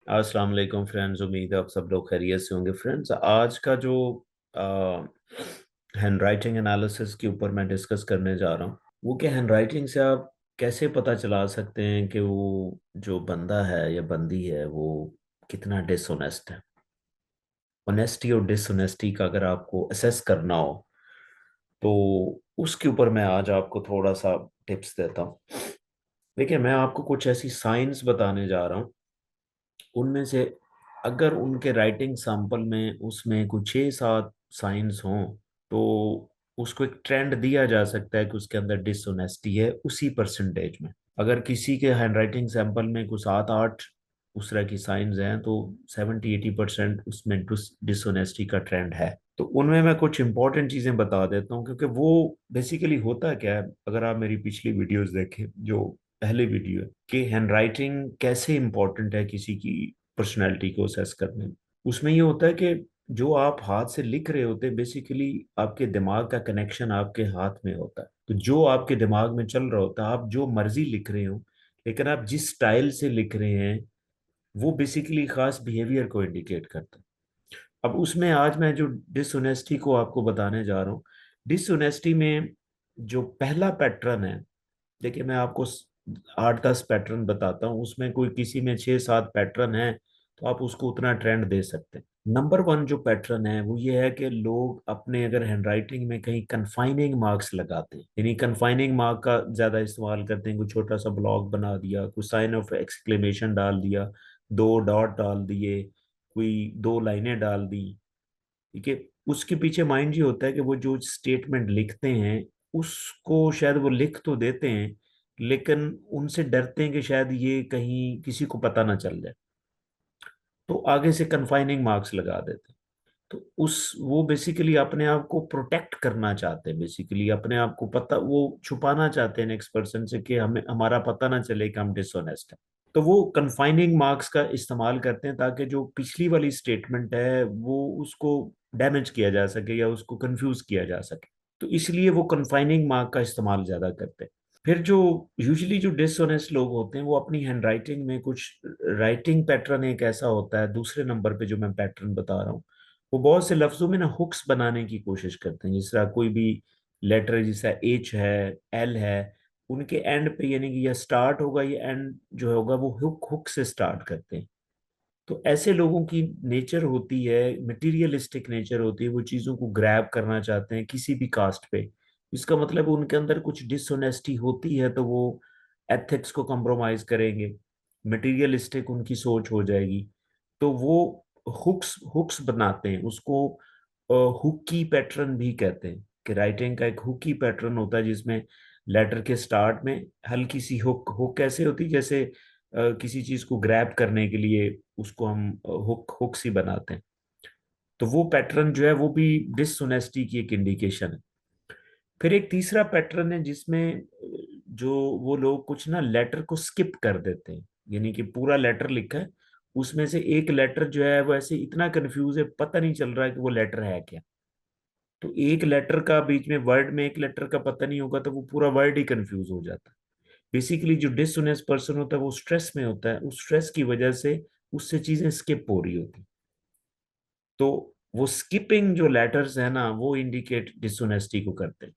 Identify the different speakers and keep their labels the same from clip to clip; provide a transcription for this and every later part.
Speaker 1: अस्सलाम वालेकुम फ्रेंड्स। उम्मीद है आप सब लोग खैरियत से होंगे। फ्रेंड्स, आज का जो हैंड राइटिंग एनालिसिस के ऊपर मैं डिस्कस करने जा रहा हूँ वो कि हैंड राइटिंग से आप कैसे पता चला सकते हैं कि वो जो बंदा है या बंदी है वो कितना डिसऑनेस्ट है। ऑनेस्टी और डिसऑनेस्टी का अगर आपको असेस करना हो तो उसके ऊपर मैं आज आपको थोड़ा सा टिप्स देता हूँ। देखिए, मैं आपको कुछ ऐसी साइंस बताने जा रहा हूँ। उनमें से अगर उनके राइटिंग सैंपल में उसमें कुछ 6-7 साइंस हों तो उसको एक ट्रेंड दिया जा सकता है कि उसके अंदर डिसऑनेस्टी है उसी परसेंटेज में। अगर किसी के हैंडराइटिंग सैंपल में कुछ 7-8 उस तरह की साइंस हैं तो 70-80% उसमें डिसऑनेस्टी का ट्रेंड है। तो उनमें मैं कुछ इंपॉर्टेंट चीजें बता देता हूँ, क्योंकि वो बेसिकली होता क्या है। अगर आप मेरी पिछली वीडियोस देखें, जो पहले वीडियो है कि हैंडराइटिंग कैसे इंपॉर्टेंट है किसी की पर्सनैलिटी को असेस करने में, उसमें ये होता है कि जो आप हाथ से लिख रहे होते हैं बेसिकली आपके दिमाग का कनेक्शन आपके हाथ में होता है। तो जो आपके दिमाग में चल रहा होता है, आप जो मर्जी लिख रहे हो, लेकिन आप जिस स्टाइल से लिख रहे हैं वो बेसिकली खास बिहेवियर को इंडिकेट करता है। अब उसमें आज मैं जो डिसऑनेस्टी को आपको बताने जा रहा हूँ, डिसऑनेस्टी में जो पहला पैटर्न है, देखिए मैं आपको 8-10 पैटर्न बताता हूँ, उसमें कोई किसी में 6-7 पैटर्न है तो आप उसको उतना ट्रेंड दे सकते हैं। नंबर वन जो पैटर्न है वो ये है कि लोग अपने अगर हैंडराइटिंग में कहीं कन्फाइनिंग मार्क्स लगाते हैं, यानी कन्फाइनिंग मार्क का ज्यादा इस्तेमाल करते हैं। कोई छोटा सा ब्लॉक बना दिया, कोई साइन ऑफ एक्सक्लेमेशन डाल दिया, 2 डॉट डाल दिए, कोई 2 लाइनें डाल दी। ठीक है, उसके पीछे माइंड ये होता है कि वो जो स्टेटमेंट लिखते हैं उसको शायद वो लिख तो देते हैं, लेकिन उनसे डरते हैं कि शायद ये कहीं किसी को पता ना चल जाए, तो आगे से कन्फाइनिंग मार्क्स लगा देते हैं। तो उस वो बेसिकली अपने आप को प्रोटेक्ट करना चाहते हैं, बेसिकली अपने आप को पता वो छुपाना चाहते हैं नेक्स्ट पर्सन से कि हमें हमारा पता ना चले कि हम डिसऑनेस्ट हैं। तो वो कन्फाइनिंग मार्क्स का इस्तेमाल करते हैं ताकि जो पिछली वाली स्टेटमेंट है वो उसको डैमेज किया जा सके या उसको कंफ्यूज किया जा सके। तो इसलिए वो कन्फाइनिंग मार्क का इस्तेमाल ज्यादा करते हैं। फिर जो यूजुअली जो डिसऑनेस्ट लोग होते हैं वो अपनी हैंडराइटिंग में कुछ राइटिंग पैटर्न एक ऐसा होता है, दूसरे नंबर पे जो मैं पैटर्न बता रहा हूँ, वो बहुत से लफ्जों में ना हुक्स बनाने की कोशिश करते हैं। जिस तरह कोई भी लेटर, जैसा एच है, एल है, उनके एंड पे यानी कि या स्टार्ट होगा या एंड जो होगा वो हुक हुक से स्टार्ट करते हैं। तो ऐसे लोगों की नेचर होती है, मटेरियलिस्टिक नेचर होती है, वो चीजों को ग्रैब करना चाहते हैं किसी भी कास्ट पे। इसका मतलब उनके अंदर कुछ डिसऑनेस्टी होती है तो वो एथिक्स को कॉम्प्रोमाइज करेंगे, मटेरियलिस्टिक उनकी सोच हो जाएगी। तो वो हुक्स हुक्स बनाते हैं, उसको हुकी पैटर्न भी कहते हैं कि राइटिंग का एक हुकी पैटर्न होता है जिसमें लेटर के स्टार्ट में हल्की सी हुक हुक कैसे होती है, जैसे किसी चीज को ग्रैब करने के लिए उसको हम हुक हुक सी बनाते हैं। तो वो पैटर्न जो है वो भी डिसऑनेस्टी की एक इंडिकेशन है। फिर एक तीसरा पैटर्न है जिसमें जो वो लोग कुछ ना लेटर को स्किप कर देते हैं, यानी कि पूरा लेटर लिखा है, उसमें से एक लेटर जो है वो ऐसे इतना कंफ्यूज है, पता नहीं चल रहा है कि वो लेटर है क्या। तो एक लेटर का बीच में वर्ड में एक लेटर का पता नहीं होगा तो वो पूरा वर्ड ही कंफ्यूज हो जाता है। बेसिकली जो डिसऑनेस्ट पर्सन होता है वो स्ट्रेस में होता है, उस स्ट्रेस की वजह से उससे चीजें स्किप हो रही होती। तो वो स्किपिंग जो लेटर्स है ना वो इंडिकेट डिसऑनेस्टी को करते हैं।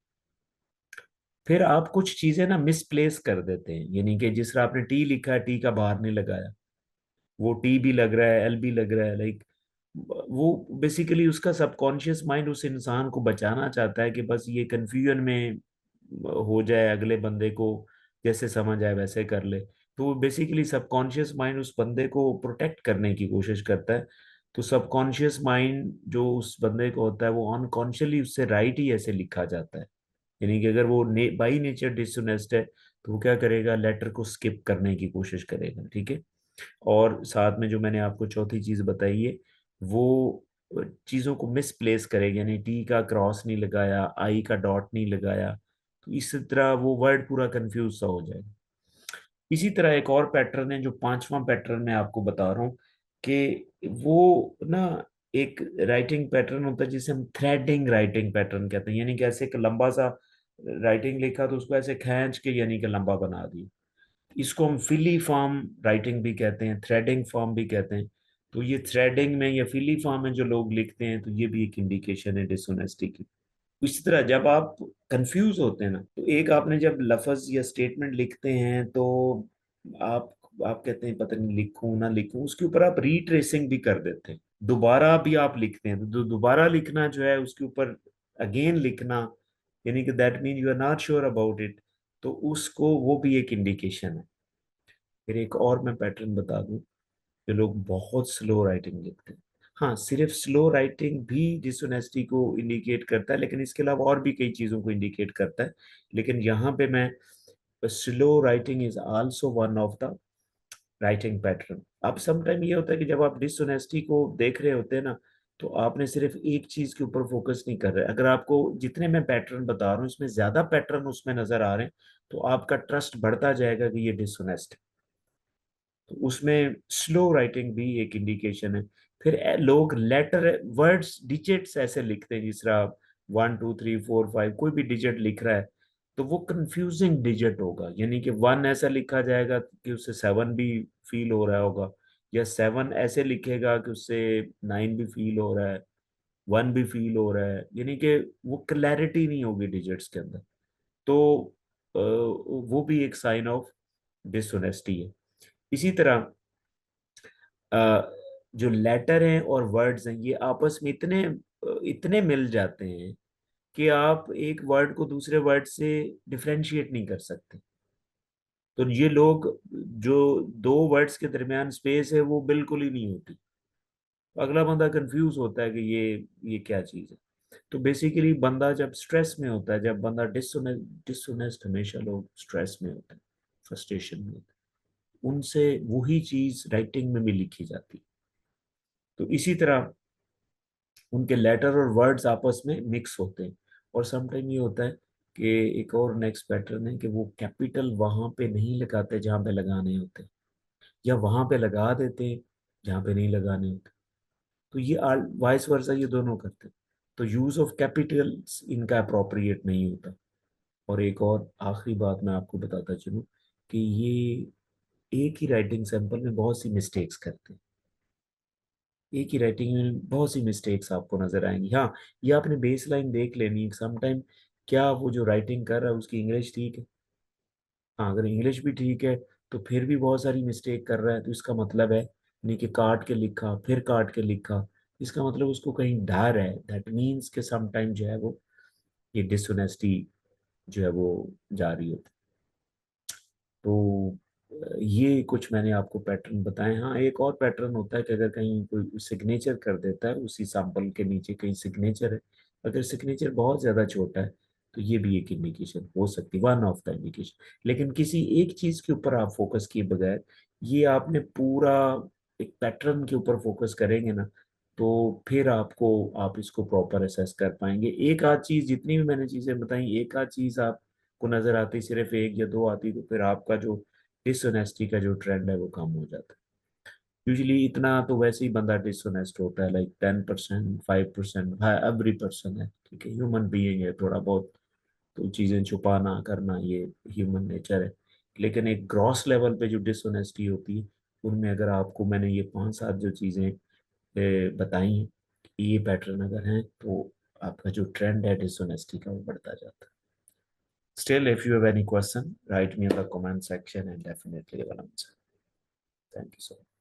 Speaker 1: फिर आप कुछ चीजें ना मिसप्लेस कर देते हैं, यानी कि जिस तरह आपने टी लिखा है, टी का बाहर नहीं लगाया, वो टी भी लग रहा है, एल भी लग रहा है, लाइक वो बेसिकली उसका सबकॉन्शियस माइंड उस इंसान को बचाना चाहता है कि बस ये कंफ्यूजन में हो जाए, अगले बंदे को जैसे समझ आए वैसे कर ले। तो बेसिकली सबकॉन्शियस माइंड उस बंदे को प्रोटेक्ट करने की कोशिश करता है। तो सबकॉन्शियस माइंड जो उस बंदे को होता है वो अनकॉन्शियसली उससे राइट ही ऐसे लिखा जाता है। यानी कि अगर वो बाई नेचर डिसऑनेस्ट है तो वो क्या करेगा, लेटर को स्किप करने की कोशिश करेगा। ठीक है, और साथ में जो मैंने आपको चौथी चीज बताई है वो चीजों को मिसप्लेस करेगा, यानी टी का क्रॉस नहीं लगाया, आई का डॉट नहीं लगाया, तो इस तरह वो वर्ड पूरा कंफ्यूज सा हो जाएगा। इसी तरह एक और पैटर्न है जो पांचवा पैटर्न मैं आपको बता रहा हूँ कि वो ना एक राइटिंग पैटर्न होता है जिसे हम थ्रेडिंग राइटिंग पैटर्न कहते हैं। यानी कि ऐसे एक लंबा सा राइटिंग लिखा तो उसको ऐसे खींच के यानी कि लंबा बना दिया। इसको हम फिली फॉर्म राइटिंग भी कहते हैं, थ्रेडिंग फॉर्म भी कहते हैं। तो ये थ्रेडिंग में या फिली फॉर्म में जो लोग लिखते हैं, तो ये भी एक इंडिकेशन है डिसऑनेस्टी की। इसी तरह जब आप कंफ्यूज होते हैं ना, तो एक आपने जब लफ्ज या स्टेटमेंट लिखते हैं तो आप आप कहते हैं पता नहीं लिखूं ना लिखूं, उसके ऊपर आप रीट्रेसिंग भी कर देते हैं, दोबारा भी आप लिखते हैं, तो दोबारा लिखना जो है उसके ऊपर अगेन लिखना, यानी कि that mean you are not sure about it, तो उसको वो भी एक इंडिकेशन है। फिर एक और मैं पैटर्न बता दूं, जो लोग बहुत स्लो राइटिंग लिखते हैं। हाँ, सिर्फ स्लो राइटिंग भी डिसऑनेस्टी को इंडिकेट करता है, लेकिन इसके अलावा और भी कई चीज़ों को इंडिकेट करता है। लेकिन यहाँ पे मैं, slow writing is also one of the writing pattern. अब समटाइम ये होता है कि जब आप डिसऑनेस्टी को देख रहे होते हैं ना, तो आपने सिर्फ एक चीज के ऊपर फोकस नहीं कर रहे। अगर आपको जितने मैं पैटर्न बता रहा हूँ इसमें ज्यादा पैटर्न उसमें नजर आ रहे हैं, तो आपका ट्रस्ट बढ़ता जाएगा कि ये डिसऑनेस्ट है। तो उसमें स्लो राइटिंग भी एक इंडिकेशन है। फिर लोग लेटर वर्ड्स डिजिट्स ऐसे लिखते हैं, जिस तरह 1 2 3 4 5, कोई भी डिजिट लिख रहा है तो वो कंफ्यूजिंग डिजिट होगा, यानी कि 1 ऐसा लिखा जाएगा कि उससे 7 भी फील हो रहा होगा, या 7 ऐसे लिखेगा कि उससे 9 भी फील हो रहा है, 1 भी फील हो रहा है, यानी कि वो क्लैरिटी नहीं होगी डिजिट्स के अंदर। तो वो भी एक साइन ऑफ डिसऑनेस्टी है। इसी तरह जो लेटर हैं और वर्ड्स हैं, ये आपस में इतने इतने मिल जाते हैं कि आप एक वर्ड को दूसरे वर्ड से डिफरेंशिएट नहीं कर सकते। तो ये लोग, जो दो वर्ड्स के दरमियान स्पेस है वो बिल्कुल ही नहीं होती, अगला बंदा कंफ्यूज होता है कि ये क्या चीज है। तो बेसिकली बंदा जब स्ट्रेस में होता है, जब बंदा डिसऑनेस्ट, हमेशा लोग स्ट्रेस में होते हैं, फ्रस्ट्रेशन में होते हैं, उनसे वही चीज राइटिंग में भी लिखी जाती है। तो इसी तरह उनके लेटर और वर्ड्स आपस में मिक्स होते हैं। और समटाइम ये होता है कि एक और नेक्स्ट पैटर्न है कि वो कैपिटल वहां पे नहीं लगाते जहां पे लगाने होते, या वहां पे लगा देते हैं जहां पे नहीं लगाने होते। तो ये वाइस वर्सा, ये दोनों करते हैं। तो यूज ऑफ कैपिटल इनका अप्रोप्रिएट नहीं होता। और एक और आखिरी बात मैं आपको बताता चलूं कि ये एक ही राइटिंग सैंपल में बहुत सी मिस्टेक्स करते हैं, एक ही राइटिंग में बहुत सी मिस्टेक्स आपको नजर आएंगी। हाँ, ये आपने बेस लाइन देख लेनी है समटाइम, क्या वो जो राइटिंग कर रहा है उसकी इंग्लिश ठीक है। हाँ, अगर इंग्लिश भी ठीक है तो फिर भी बहुत सारी मिस्टेक कर रहा है, तो इसका मतलब है नहीं कि काट के लिखा फिर काट के लिखा, इसका मतलब उसको कहीं डर है। दैट मीन्स कि समटाइम जो है वो ये डिसऑनेस्टी जो है वो जारी होती है। तो ये कुछ मैंने आपको पैटर्न बताए। हाँ, एक और पैटर्न होता है कि अगर कहीं कोई सिग्नेचर कर देता है उसी सैंपल के नीचे, कहीं सिग्नेचर है, अगर सिग्नेचर बहुत ज्यादा छोटा है, तो ये भी एक इंडिकेशन हो सकती है, वन ऑफ द इंडिकेशन। लेकिन किसी एक चीज के ऊपर आप फोकस किए बगैर, ये आपने पूरा एक पैटर्न के ऊपर फोकस करेंगे ना, तो फिर आपको, आप इसको प्रॉपर असेस कर पाएंगे। एक आध चीज, जितनी भी मैंने चीजें बताई, एक आध चीज आप को नजर आती, सिर्फ एक या दो आती, तो फिर आपका जो डिसऑनेस्टी का जो ट्रेंड है वो कम हो जाता है। यूजली इतना तो वैसे ही बंदा डिसऑनेस्ट होता है, लाइक 10% 5%, एवरी पर्सन है, ठीक है, ह्यूमन बीइंग है, थोड़ा बहुत तो चीजें छुपाना करना ये ह्यूमन नेचर है। लेकिन एक ग्रॉस लेवल पे जो डिसऑनेस्टी होती है, उनमें अगर आपको मैंने ये 5 7 जो चीजें बताई हैं, ये पैटर्न अगर हैं, तो आपका जो ट्रेंड है डिसऑनेस्टी का वो बढ़ता जाता है। Still, if you have any question, write me in the comment section and definitely I will answer. Thank you so much.